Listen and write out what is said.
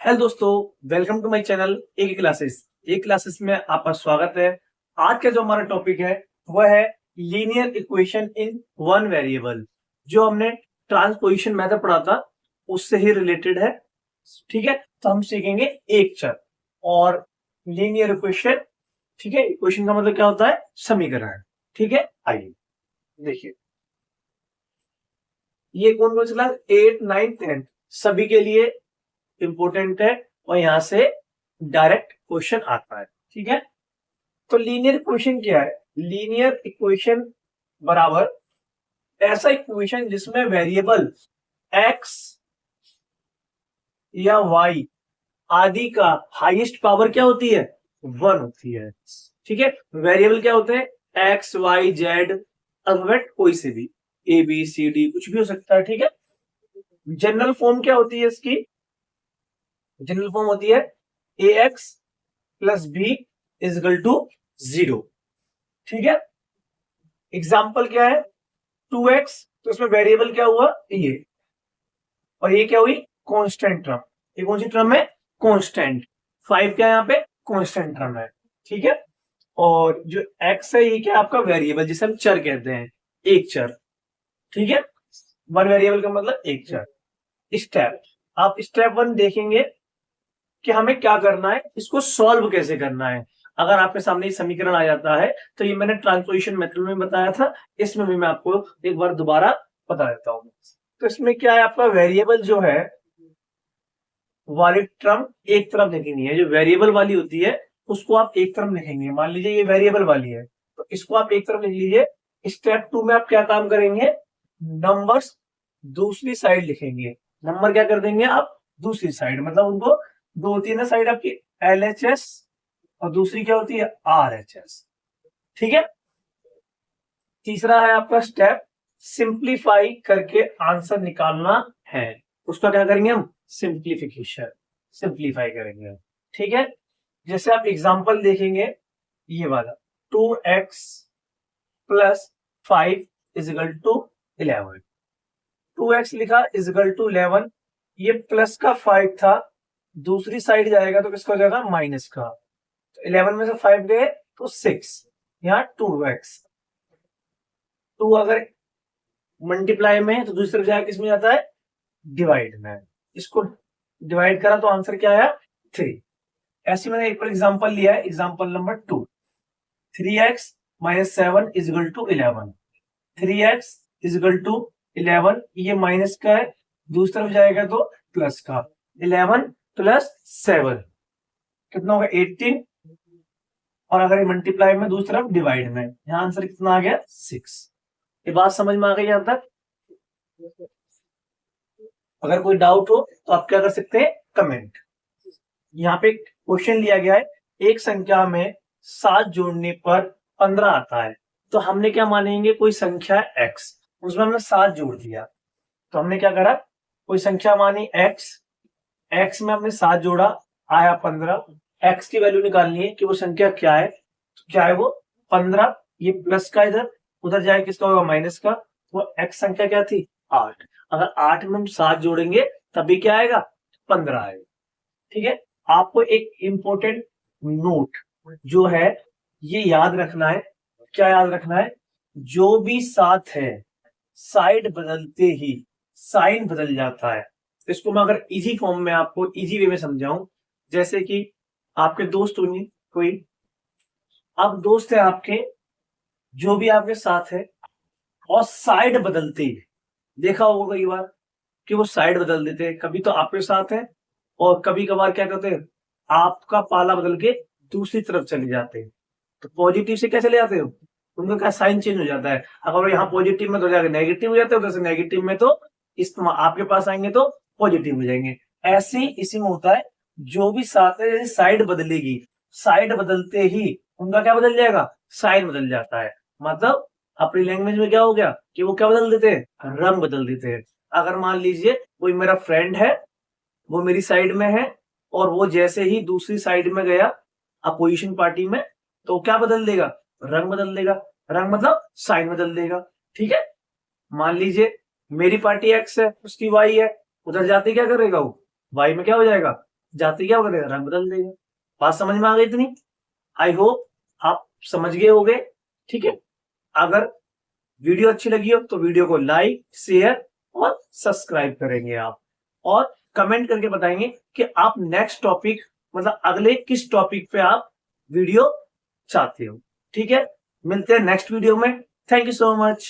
Hello दोस्तों, welcome to my channel एक classes में आपका स्वागत है। आज का जो हमारा टॉपिक है वह है linear equation in one variable. जो हमने ट्रांसपोजिशन मेथड पढ़ा था उससे ही रिलेटेड है। ठीक है, तो हम सीखेंगे एक चर और लीनियर इक्वेशन। ठीक है, इक्वेशन का मतलब क्या होता है? समीकरण। ठीक है, आइए देखिए, ये कौन कौन सा 8, 9, 10 सभी के लिए इंपॉर्टेंट है और यहां से डायरेक्ट क्वेश्चन आता है। ठीक है, तो लीनियर इक्वेशन क्या है? लीनियर इक्वेशन बराबर ऐसा इक्वेशन जिसमें वेरिएबल x या y आदि का हाईएस्ट पावर क्या होती है? 1 होती है। ठीक है, वेरिएबल क्या होते हैं? x, y, z, अल्फाबेट कोई से भी, a b c d कुछ भी हो सकता है। ठीक है, जनरल फॉर्म क्या होती है इसकी? जनरल फॉर्म होती है ax plus b is equal to 0। ठीक है, एग्जाम्पल क्या है? 2x, तो इसमें वेरिएबल क्या हुआ? ये, और ये क्या हुई? Constant term. ये कौन सी टर्म है? कांस्टेंट। 5 क्या यहाँ पे? कांस्टेंट टर्म है। ठीक है, और जो x है ये क्या आपका? वेरिएबल, जिसे हम चर कहते हैं, एक चर। ठीक है, वन वेरिएबल का मतलब एक चर। स्टेप, आप स्टेप 1 देखेंगे कि हमें क्या करना है, इसको सॉल्व कैसे करना है। अगर आपके सामने ये समीकरण आ जाता है तो ये मैंने ट्रांसपोजिशन मेथड में बताया था, इसमें भी मैं आपको एक बार दोबारा बता देता हूं। तो इसमें क्या है, आपका वेरिएबल जो है वाली टर्म एक तरफ लिखेंगे। है जो वेरिएबल वाली होती है उसको आप एक तरफ लिखेंगे। मान लीजिए ये वेरिएबल वाली है तो इसको आप एक तरफ लिख लीजिए। स्टेप 2 में आप क्या काम करेंगे? नंबर्स दूसरी साइड लिखेंगे। नंबर क्या कर देंगे आप? दूसरी साइड, मतलब उनको दो होती है ना साइड आपकी, LHS, और दूसरी क्या होती है? RHS। ठीक है, तीसरा है आपका स्टेप सिंप्लीफाई करके आंसर निकालना है। उसका क्या करेंगे हम? सिंप्लीफिकेशन, सिंप्लीफाई करेंगे। ठीक है, जैसे आप एग्जांपल देखेंगे, ये वाला 2x plus 5 is equal to 11। 2x लिखा इजिकल टू 11, ये प्लस का 5 था, दूसरी साइड जाएगा तो किसका हो जाएगा? माइनस का। तो 11 में से 5 गए तो 6, यहाँ 2x। 2 अगर मल्टीप्लाई में है तो दूसरी तरफ जाएगा, किसमें जाता है? डिवाइड में। इसको डिवाइड करा तो आंसर क्या आया? 3। ऐसे मैंने एक एग्जांपल लिया है, example number 2, 3x minus 7 is equal to 11। 3x is equal to 11, ये माइनस का है, दूसरी तरफ जाएगा तो प्लस का। 11 प्लस 7 कितना होगा? 18, और अगर ये मल्टीप्लाई में दूसरी तरफ डिवाइड में, यहाँ आंसर कितना आ गया? 6। ये बात समझ में आ गई यहां तक? अगर कोई डाउट हो तो आप क्या कर सकते हैं? कमेंट। यहाँ पे क्वेश्चन लिया गया है, एक संख्या में 7 जोड़ने पर 15 आता है, तो हमने क्या मानेंगे? कोई संख्या x, उसमें हमने 7 जोड़ दिया, तो हमने क्या करा? कोई संख्या मानी x में हमने 7 जोड़ा, आया 15। x की वैल्यू निकालनी है कि वो संख्या क्या है, तो क्या है वो? 15। ये प्लस का इधर उधर जाए, किसका होगा? माइनस का। वो x संख्या क्या थी? 8। अगर 8 में हम 7 जोड़ेंगे तभी क्या आएगा? 15 आएगा। ठीक है, आपको एक इंपॉर्टेंट नोट जो है ये याद रखना है। क्या याद रखना है? जो भी साथ है साइड बदलते ही साइन बदल जाता है। इसको मैं अगर इजी फॉर्म में आपको इजी वे में समझाऊं, जैसे कि आपके दोस्त होंगे कोई, आप दोस्त है आपके, जो भी आपके साथ है, और साइड बदलते ही देखा होगा कई बार कि वो साइड बदल देते हैं। कभी तो आपके साथ है और कभी कभार क्या करते हैं, आपका पाला बदल के दूसरी तरफ चले जाते हैं। तो पॉजिटिव से क्या चले जाते हो? उनका क्या साइन चेंज हो जाता है। अगर यहाँ पॉजिटिव में तो जाकर नेगेटिव हो जाते हो, उधर से नेगेटिव में तो इस आपके पास आएंगे तो पॉजिटिव हो जाएंगे। ऐसे ही इसी में होता है, जो भी साथ है जैसे साइड बदलेगी, साइड बदलते ही उनका क्या बदल जाएगा? साइन बदल जाता है। मतलब अपनी लैंग्वेज में क्या हो गया कि वो क्या बदल देते हैं? रंग बदल देते हैं। अगर मान लीजिए कोई मेरा फ्रेंड है, वो मेरी साइड में है, और वो जैसे ही दूसरी साइड में गया अपोजिशन पार्टी में, तो क्या बदल देगा? रंग बदल देगा। रंग मतलब साइन बदल देगा। ठीक है, मान लीजिए मेरी पार्टी एक्स है, उसकी वाई है, उधर जाते क्या करेगा वो? वाई में क्या हो जाएगा? जाते क्या करेगा, रंग बदल देगा। बात समझ में आ गई इतनी? आई होप आप समझ गए होगे। ठीक है, अगर वीडियो अच्छी लगी हो तो वीडियो को लाइक, शेयर और सब्सक्राइब करेंगे आप, और कमेंट करके बताएंगे कि आप नेक्स्ट टॉपिक मतलब अगले किस टॉपिक पे आप वीडियो चाहते हो। ठीक है, मिलते हैं नेक्स्ट वीडियो में। Thank you so much.